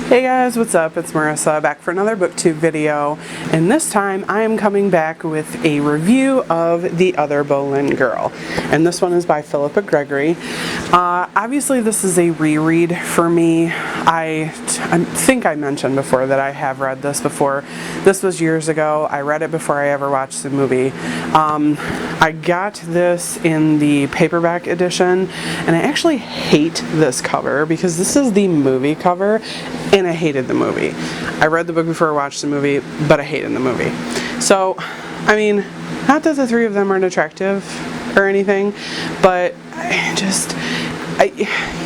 Hey guys, what's up? It's Marissa back for another BookTube video, and this time I am coming back with a review of The Other Boleyn Girl, and this one is by Phillipa Gregory. Obviously this is a reread for me. I think I mentioned before that I have read this before. This was years ago. I read it before I ever watched the movie. I got this in the paperback edition, and I actually hate this cover because this is the movie cover, and I hated the movie. I read the book before I watched the movie, but I hated the movie. So, I mean, not that the three of them aren't attractive or anything, but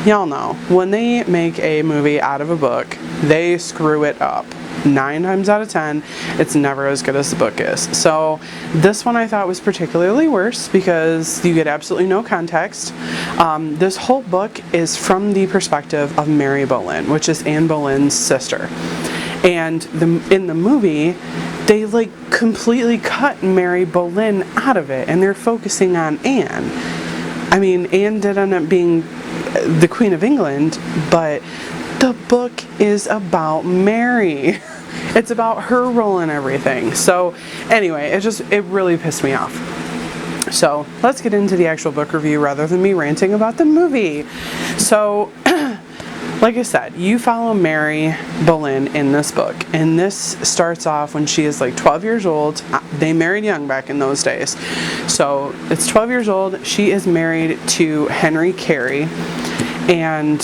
y'all know, when they make a movie out of a book, they screw it up. 9 times out of 10, it's never as good as the book is. So this one I thought was particularly worse because you get absolutely no context. This whole book is from the perspective of Mary Boleyn, which is Anne Boleyn's sister. And in the movie, they like completely cut Mary Boleyn out of it, and they're focusing on Anne. I mean, Anne did end up being the Queen of England, but the book is about Mary. It's about her role in everything. So anyway, it really pissed me off. So let's get into the actual book review rather than me ranting about the movie. So like I said, you follow Mary Boleyn in this book, and this starts off when she is like 12 years old. They married young back in those days. So it's 12 years old. She is married to Henry Carey, and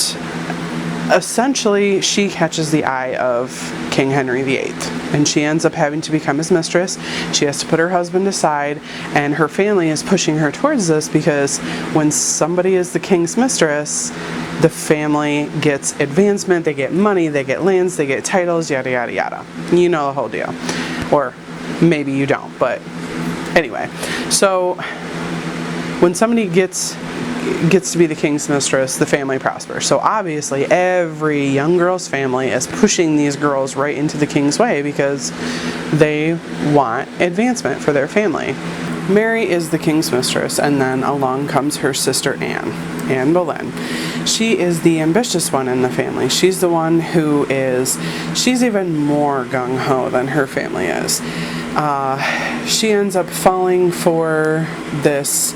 essentially she catches the eye of King Henry VIII, and she ends up having to become his mistress. She has to put her husband aside, and her family is pushing her towards this because when somebody is the king's mistress, the family gets advancement, they get money, they get lands, they get titles, yada yada yada. You know the whole deal. Or maybe you don't, but anyway. So when somebody gets to be the king's mistress, the family prospers. So obviously every young girl's family is pushing these girls right into the king's way because they want advancement for their family. Mary is the king's mistress, and then along comes her sister Anne Boleyn. She is the ambitious one in the family. She's the one she's even more gung-ho than her family is. She ends up falling for this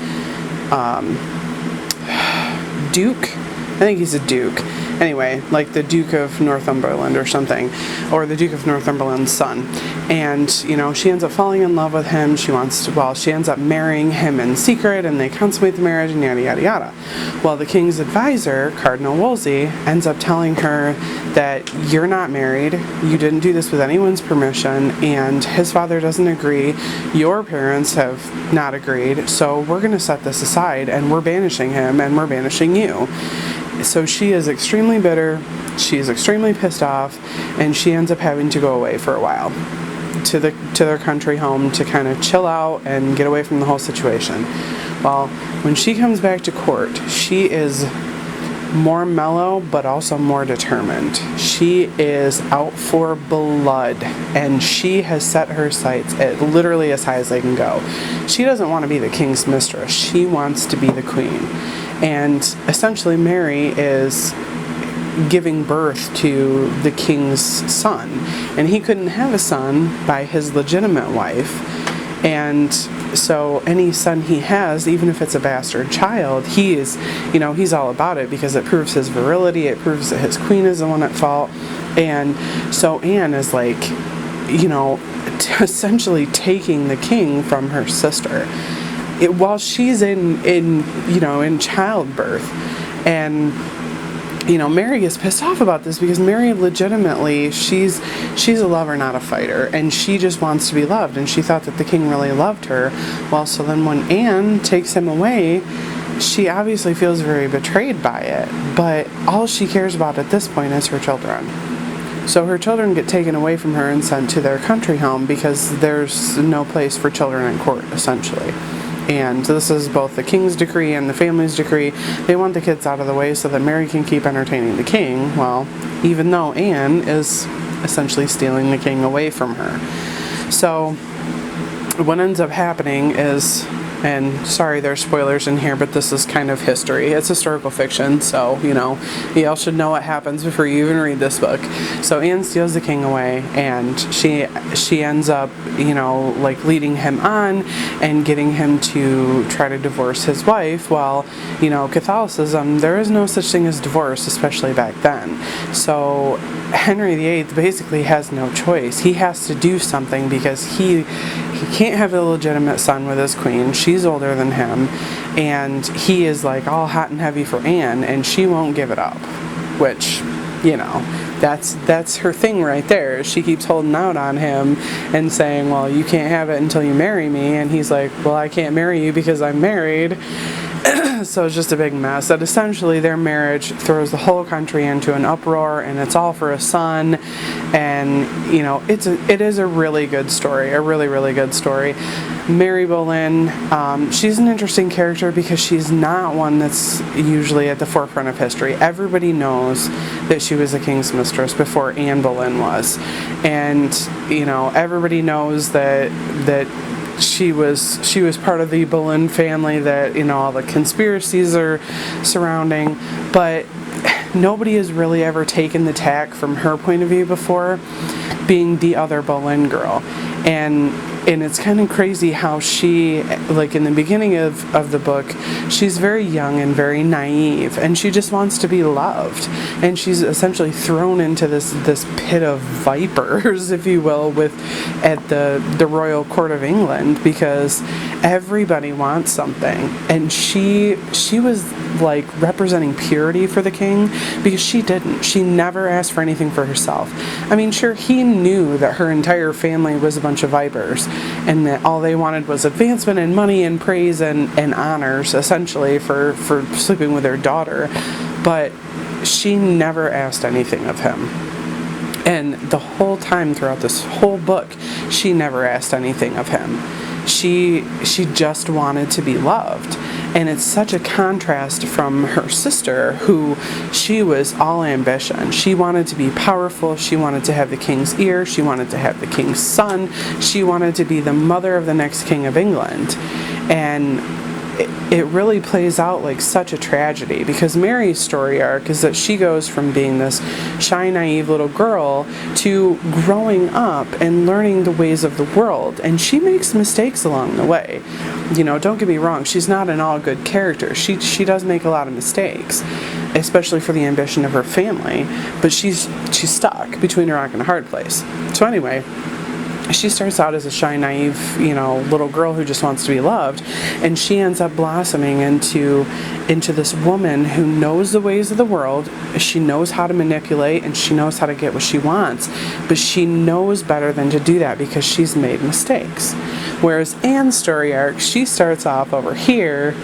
Duke? I think he's a Duke. Anyway, like the Duke of Northumberland or something, or the Duke of Northumberland's son. And, she ends up falling in love with him. She ends up marrying him in secret, and they consummate the marriage, and yada yada yada. Well, the king's advisor, Cardinal Wolsey, ends up telling her that you're not married, you didn't do this with anyone's permission, and his father doesn't agree, your parents have not agreed, so we're going to set this aside, and we're banishing him, and we're banishing you. So she is extremely bitter, she is extremely pissed off, and she ends up having to go away for a while to their country home to kind of chill out and get away from the whole situation. Well, when she comes back to court, she is more mellow but also more determined. She is out for blood, and she has set her sights at literally as high as they can go. She doesn't want to be the king's mistress, she wants to be the queen. And essentially Mary is giving birth to the king's son, and he couldn't have a son by his legitimate wife, and so any son he has, even if it's a bastard child, he's all about it because it proves his virility, it proves that his queen is the one at fault. And so Anne is like, essentially taking the king from her sister while she's in childbirth. And Mary is pissed off about this because Mary legitimately, she's a lover, not a fighter, and she just wants to be loved, and she thought that the king really loved her. Well, so then when Anne takes him away, she obviously feels very betrayed by it, but all she cares about at this point is her children. So her children get taken away from her and sent to their country home because there's no place for children in court, essentially. And this is both the king's decree and the family's decree. They want the kids out of the way so that Mary can keep entertaining the king. Well, even though Anne is essentially stealing the king away from her. So what ends up happening is And sorry, there's spoilers in here, but this is kind of history. It's historical fiction, so, you all should know what happens before you even read this book. So Anne steals the king away, and she ends up, leading him on and getting him to try to divorce his wife. While, Catholicism, there is no such thing as divorce, especially back then. So Henry VIII basically has no choice. He has to do something because he can't have a legitimate son with his queen. She's older than him, and he is like all hot and heavy for Anne, and she won't give it up, which, that's her thing right there. She keeps holding out on him and saying, well, you can't have it until you marry me, and he's like, well, I can't marry you because I'm married. So it's just a big mess. That essentially their marriage throws the whole country into an uproar, and it's all for a son. And it is a really good story, a really, really good story. Mary Boleyn, she's an interesting character because she's not one that's usually at the forefront of history. Everybody knows that she was the king's mistress before Anne Boleyn was, and everybody knows that she was part of the Boleyn family that all the conspiracies are surrounding, but nobody has really ever taken the tack from her point of view before, being the Other Boleyn Girl. And it's kind of crazy how she, like in the beginning of the book, she's very young and very naive, and she just wants to be loved. And she's essentially thrown into this pit of vipers, if you will, at the Royal Court of England, because everybody wants something. And she was like representing purity for the king, because she didn't. She never asked for anything for herself. I mean, sure, he knew that her entire family was a bunch of vipers, and that all they wanted was advancement and money and praise and honors, essentially, for sleeping with their daughter. But she never asked anything of him. And the whole time throughout this whole book, she never asked anything of him. She just wanted to be loved. And it's such a contrast from her sister, who she was all ambition. She wanted to be powerful. She wanted to have the king's ear. She wanted to have the king's son. She wanted to be the mother of the next king of England. And it really plays out like such a tragedy, because Mary's story arc is that she goes from being this shy, naive little girl to growing up and learning the ways of the world, and she makes mistakes along the way. Don't get me wrong, she's not an all good character. She does make a lot of mistakes, especially for the ambition of her family, but she's stuck between a rock and a hard place. So anyway, she starts out as a shy, naive, little girl who just wants to be loved, and she ends up blossoming into this woman who knows the ways of the world. She knows how to manipulate, and she knows how to get what she wants, but she knows better than to do that because she's made mistakes. Whereas Anne's story arc, she starts off over here,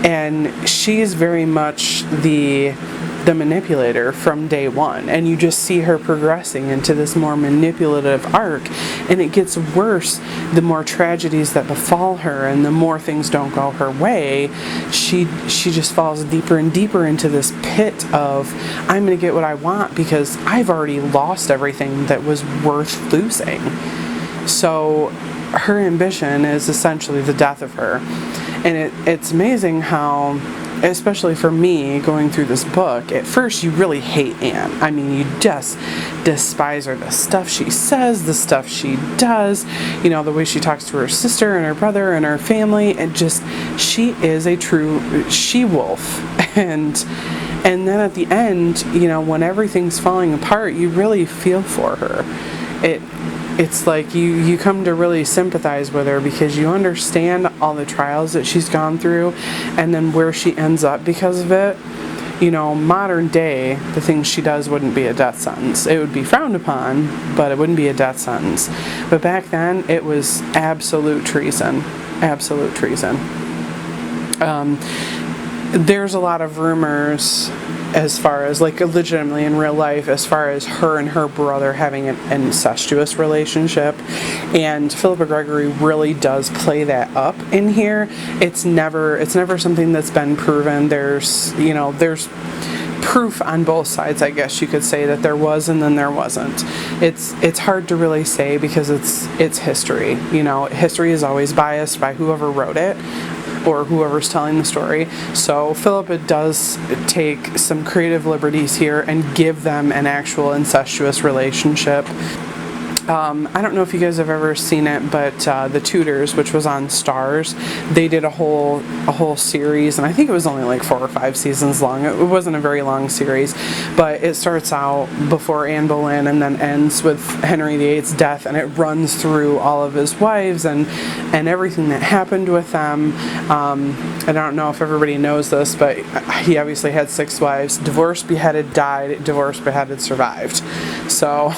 and she's very much the manipulator from day one, and you just see her progressing into this more manipulative arc, and it gets worse the more tragedies that befall her, and the more things don't go her way. She just falls deeper and deeper into this pit of, I'm going to get what I want because I've already lost everything that was worth losing. So her ambition is essentially the death of her. And it's amazing how, especially for me, going through this book, at first you really hate Anne. I mean, you just despise her. The stuff she says, the stuff she does, the way she talks to her sister and her brother and her family, and just, she is a true she-wolf. And then at the end, when everything's falling apart, you really feel for her. It's like you come to really sympathize with her because you understand all the trials that she's gone through, and then where she ends up because of it. Modern day, the things she does wouldn't be a death sentence. It would be frowned upon, but it wouldn't be a death sentence. But back then, it was absolute treason. Absolute treason. There's a lot of rumors as far as, like, legitimately in real life, as far as her and her brother having an incestuous relationship, and Phillipa Gregory really does play that up in here. It's never something that's been proven. There's proof on both sides, I guess you could say, that there was and then there wasn't. It's hard to really say because it's history. History is always biased by whoever wrote it or whoever's telling the story. So Phillipa does take some creative liberties here and give them an actual incestuous relationship. I don't know if you guys have ever seen it, but The Tudors, which was on Starz, they did a whole series, and I think it was only like 4 or 5 seasons long. It wasn't a very long series, but it starts out before Anne Boleyn and then ends with Henry VIII's death, and it runs through all of his wives and everything that happened with them. I don't know if everybody knows this, but he obviously had 6 wives. Divorced, beheaded, died. Divorced, beheaded, survived. So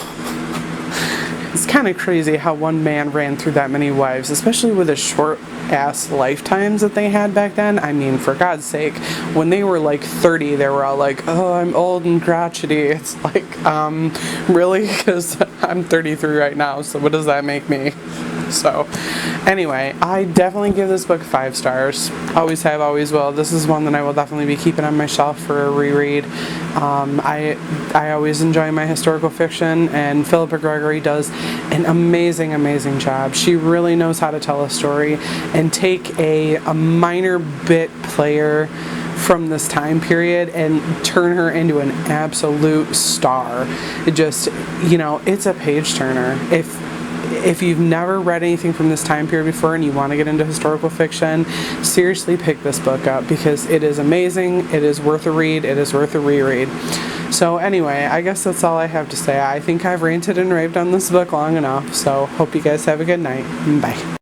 it's kind of crazy how one man ran through that many wives, especially with the short ass lifetimes that they had back then. I mean, for God's sake, when they were like 30, they were all like, oh, I'm old and crotchety. It's like, really? Because I'm 33 right now, so what does that make me? So anyway, I definitely give this book 5 stars. Always have, always will. This is one that I will definitely be keeping on my shelf for a reread. I always enjoy my historical fiction, and Phillipa Gregory does an amazing job. She really knows how to tell a story and take a minor bit player from this time period and turn her into an absolute star. It just, it's a page turner. If you've never read anything from this time period before and you want to get into historical fiction, seriously pick this book up because it is amazing. It is worth a read. It is worth a reread. So anyway, I guess that's all I have to say. I think I've ranted and raved on this book long enough, so hope you guys have a good night. Bye.